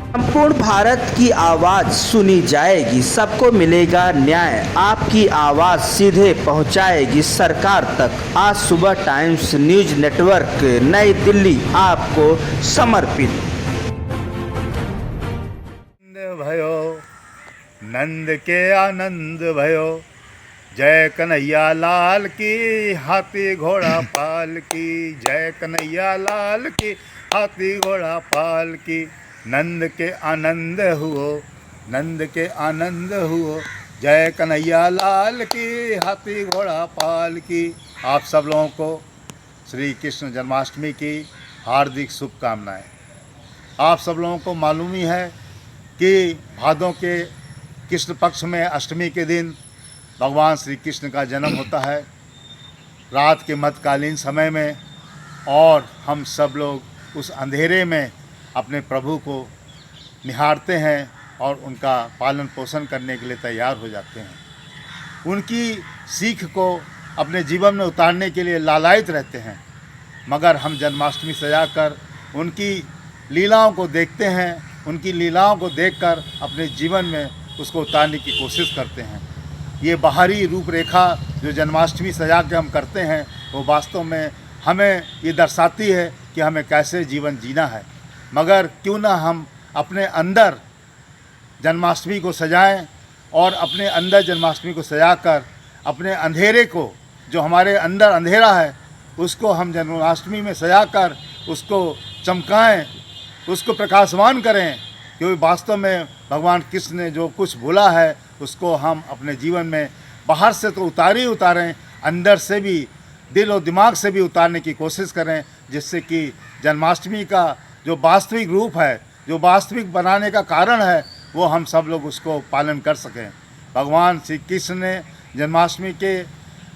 संपूर्ण भारत की आवाज़ सुनी जाएगी, सबको मिलेगा न्याय, आपकी आवाज़ सीधे पहुंचाएगी सरकार तक। आज सुबह टाइम्स न्यूज़ नेटवर्क नई दिल्ली आपको समर्पित। भयो नंद के आनंद भयो, जय कन्हैया लाल की, हाथी घोड़ा पाल की, जय कन्हैया लाल की, हाथी घोड़ा पाल की। नंद के आनंद हुओ, नंद के आनंद हुओ, जय कन्हैया लाल की, हाथी घोड़ा पाल की। आप सब लोगों को श्री कृष्ण जन्माष्टमी की हार्दिक शुभकामनाएं। आप सब लोगों को मालूम ही है कि भादों के कृष्ण पक्ष में अष्टमी के दिन भगवान श्री कृष्ण का जन्म होता है, रात के मध्यकालीन समय में। और हम सब लोग उस अंधेरे में अपने प्रभु को निहारते हैं और उनका पालन पोषण करने के लिए तैयार हो जाते हैं। उनकी सीख को अपने जीवन में उतारने के लिए लालायित रहते हैं। मगर हम जन्माष्टमी सजाकर उनकी लीलाओं को देखते हैं, उनकी लीलाओं को देखकर अपने जीवन में उसको उतारने की कोशिश करते हैं। ये बाहरी रूपरेखा जो जन्माष्टमी सजा के हम करते हैं, वो वास्तव में हमें ये दर्शाती है कि हमें कैसे जीवन जीना है। मगर क्यों ना हम अपने अंदर जन्माष्टमी को सजाएं और अपने अंदर जन्माष्टमी को सजाकर अपने अंधेरे को, जो हमारे अंदर अंधेरा है, उसको हम जन्माष्टमी में सजाकर उसको चमकाएं, उसको प्रकाशमान करें। क्योंकि वास्तव में भगवान कृष्ण ने जो कुछ बोला है उसको हम अपने जीवन में बाहर से तो उतारें, अंदर से भी, दिल और दिमाग से भी उतारने की कोशिश करें, जिससे कि जन्माष्टमी का जो वास्तविक रूप है, जो वास्तविक बनाने का कारण है, वो हम सब लोग उसको पालन कर सकें। भगवान श्री कृष्ण ने जन्माष्टमी के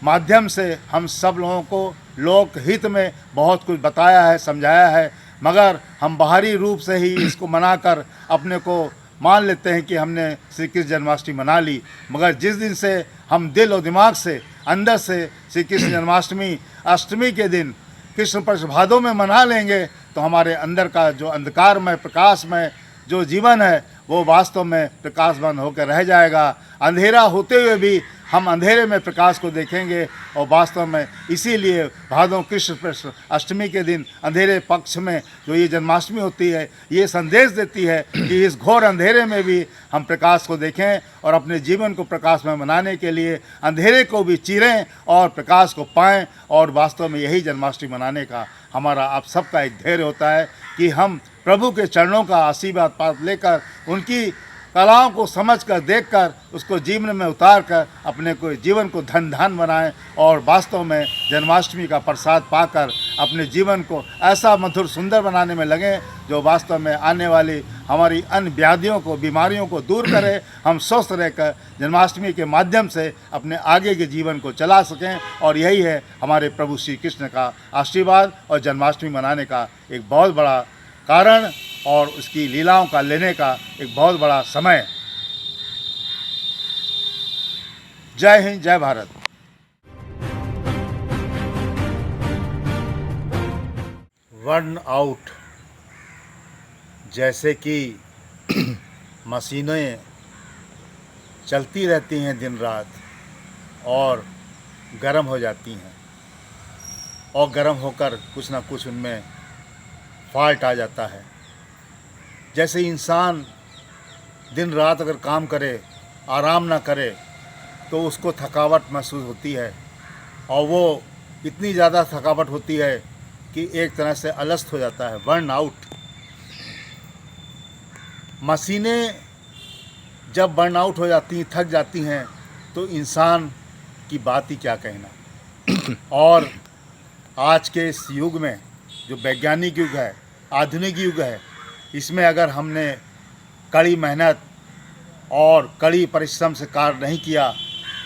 माध्यम से हम सब लोगों को लोकहित में बहुत कुछ बताया है, समझाया है। मगर हम बाहरी रूप से ही इसको मनाकर अपने को मान लेते हैं कि हमने श्री कृष्ण जन्माष्टमी मना ली। मगर जिस दिन से हम दिल और दिमाग से, अंदर से श्री कृष्ण जन्माष्टमी अष्टमी के दिन कृष्ण पक्ष भादों में मना लेंगे, तो हमारे अंदर का जो अंधकारमय प्रकाशमय जो जीवन है, वो वास्तव में प्रकाशवान होकर रह जाएगा। अंधेरा होते हुए भी हम अंधेरे में प्रकाश को देखेंगे। और वास्तव में इसीलिए भादों कृष्ण पक्ष अष्टमी के दिन अंधेरे पक्ष में जो ये जन्माष्टमी होती है, ये संदेश देती है कि इस घोर अंधेरे में भी हम प्रकाश को देखें और अपने जीवन को प्रकाश में बनाने के लिए अंधेरे को भी चीरें और प्रकाश को पाएं। और वास्तव में यही जन्माष्टमी मनाने का हमारा आप सबका एक धैर्य होता है कि हम प्रभु के चरणों का आशीर्वाद पात्र लेकर, उनकी कलाओं को समझकर, देखकर, उसको जीवन में उतार कर अपने को जीवन को धन धान बनाएं और वास्तव में जन्माष्टमी का प्रसाद पाकर अपने जीवन को ऐसा मधुर सुंदर बनाने में लगें, जो वास्तव में आने वाली हमारी अन्य व्याधियों को, बीमारियों को दूर करे। हम स्वस्थ रहकर जन्माष्टमी के माध्यम से अपने आगे के जीवन को चला सकें। और यही है हमारे प्रभु श्री कृष्ण का आशीर्वाद और जन्माष्टमी मनाने का एक बहुत बड़ा कारण और उसकी लीलाओं का लेने का एक बहुत बड़ा समय। जय हिंद, जय भारत। वर्न आउट, जैसे कि मशीनें चलती रहती हैं दिन रात और गर्म हो जाती हैं, और गर्म होकर कुछ ना कुछ उनमें फॉल्ट आ जाता है। जैसे इंसान दिन रात अगर काम करे, आराम ना करे, तो उसको थकावट महसूस होती है, और वो इतनी ज़्यादा थकावट होती है कि एक तरह से अलस्त हो जाता है, बर्न आउट। मशीनें जब बर्न आउट हो जाती हैं, थक जाती हैं, तो इंसान की बात ही क्या कहना। और आज के इस युग में, जो वैज्ञानिक युग है, आधुनिक युग है, इसमें अगर हमने कड़ी मेहनत और कड़ी परिश्रम से कार्य नहीं किया,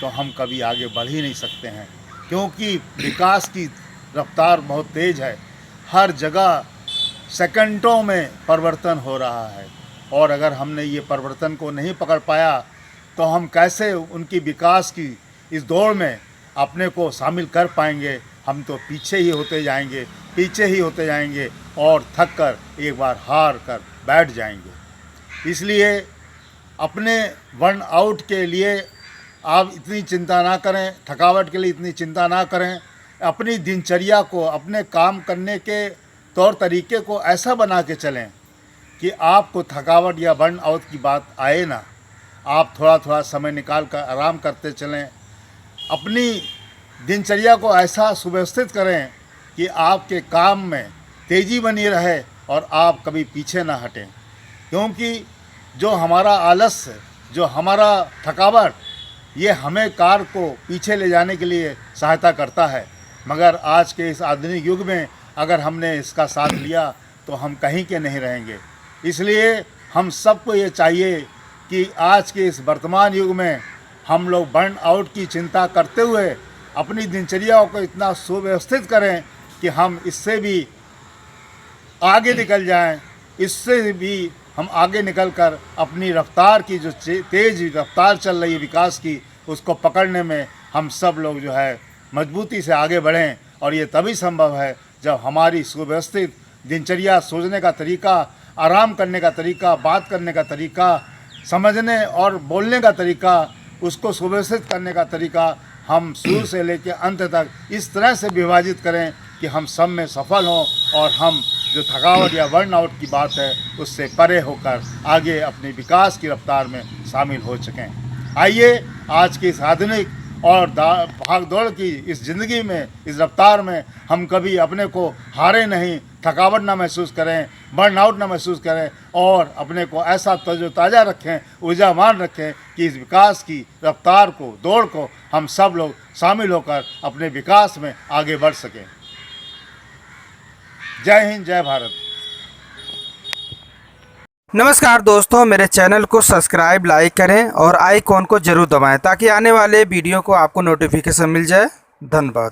तो हम कभी आगे बढ़ ही नहीं सकते हैं। क्योंकि विकास की रफ्तार बहुत तेज़ है, हर जगह सेकंडों में परिवर्तन हो रहा है। और अगर हमने ये परिवर्तन को नहीं पकड़ पाया, तो हम कैसे उनकी विकास की इस दौड़ में अपने को शामिल कर पाएंगे। हम तो पीछे ही होते जाएंगे, पीछे ही होते जाएंगे और थक कर एक बार हार कर बैठ जाएंगे। इसलिए अपने बर्न आउट के लिए आप इतनी चिंता ना करें, थकावट के लिए इतनी चिंता ना करें। अपनी दिनचर्या को, अपने काम करने के तौर तरीके को ऐसा बना के चलें कि आपको थकावट या बर्न आउट की बात आए ना। आप थोड़ा थोड़ा समय निकाल कर आराम करते चलें। अपनी दिनचर्या को ऐसा सुव्यवस्थित करें कि आपके काम में तेज़ी बनी रहे और आप कभी पीछे ना हटें, क्योंकि जो हमारा आलस्य, जो हमारा थकावट, ये हमें कार्य को पीछे ले जाने के लिए सहायता करता है। मगर आज के इस आधुनिक युग में अगर हमने इसका साथ लिया तो हम कहीं के नहीं रहेंगे। इसलिए हम सबको ये चाहिए कि आज के इस वर्तमान युग में हम लोग बर्न आउट की चिंता करते हुए अपनी दिनचर्या को इतना सुव्यवस्थित करें कि हम इससे भी आगे निकल जाएं। इससे भी हम आगे निकल कर अपनी रफ्तार की जो तेज़ रफ्तार चल रही है विकास की, उसको पकड़ने में हम सब लोग जो है मजबूती से आगे बढ़ें। और ये तभी संभव है जब हमारी सुव्यवस्थित दिनचर्या, सोचने का तरीका, आराम करने का तरीका, बात करने का तरीका, समझने और बोलने का तरीका, उसको सुव्यवस्थित करने का तरीका हम शुरू से लेकर अंत तक इस तरह से विभाजित करें कि हम सब में सफल हों और हम जो थकावट या बर्न आउट की बात है उससे परे होकर आगे अपने विकास की रफ्तार में शामिल हो सकें। आइए आज की इस आधुनिक और भाग दौड़ की इस ज़िंदगी में, इस रफ्तार में हम कभी अपने को हारे नहीं, थकावट ना महसूस करें, बर्न आउट ना महसूस करें और अपने को ऐसा तरोताज़ा रखें, ऊर्जावान रखें कि इस विकास की रफ्तार को, दौड़ को हम सब लोग शामिल होकर अपने विकास में आगे बढ़ सकें। जय हिंद, जय भारत। नमस्कार दोस्तों, मेरे चैनल को सब्सक्राइब, लाइक करें और आइकॉन को जरूर दबाएं ताकि आने वाले वीडियो को आपको नोटिफिकेशन मिल जाए। धन्यवाद।